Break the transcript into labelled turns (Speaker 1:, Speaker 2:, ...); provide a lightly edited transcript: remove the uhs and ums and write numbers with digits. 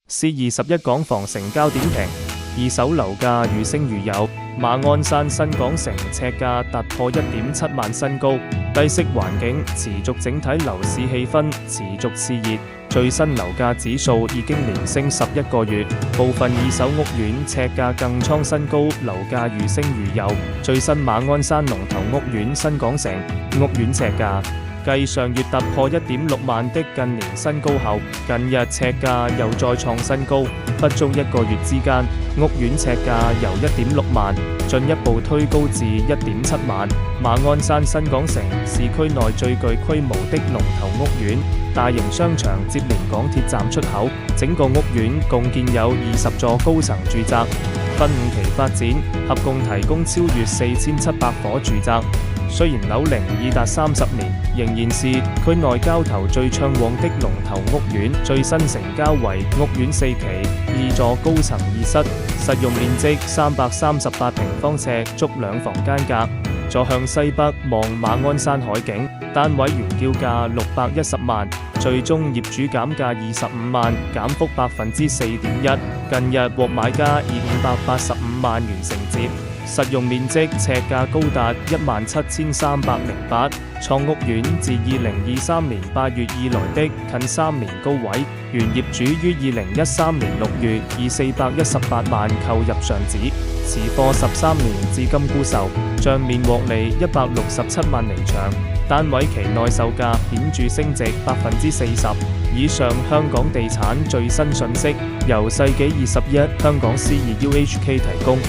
Speaker 1: C21港房成交點評，二手樓價愈升愈有，馬鞍山新港城尺價突破1.7萬新高，低息環境持續，整體樓市氣氛持續熾熱，最新樓價指數已經連升11個月，部分二手屋苑尺價更創新高，樓價愈升愈有。最新馬鞍山龍頭屋苑新港城屋苑尺價繼上月突破1.6萬的近年新高後，近日尺價又再創新高，不足1個月之間，屋苑尺價由1.6萬進一步推高至1.7萬。馬鞍山新港城市區內最具規模的龍頭屋苑，大型商場接連港鐵站出口，整個屋苑共建有20座高層住宅，分5期發展，合共提供超越4700伙住宅。雖然樓齡已達30年，仍然是區內交投最暢旺的龍頭屋苑。最新成交為屋苑4期，2座高層2室，實用面積338平方尺，足2房間隔，坐向西北望馬鞍山海景。單位原叫價610萬，最終業主減價25萬，減幅4.1%。近日獲買家以585萬完成接。實用面積尺價高達17308，創屋苑自2023年8月以來的近3年高位。原業主於2013年6月以418萬購入上址，持貨13年至今沽售，帳面獲利167萬離場。單位期內售價顯著升值40%。以上香港地產最新訊息，由世紀21香港 C2UHK 提供。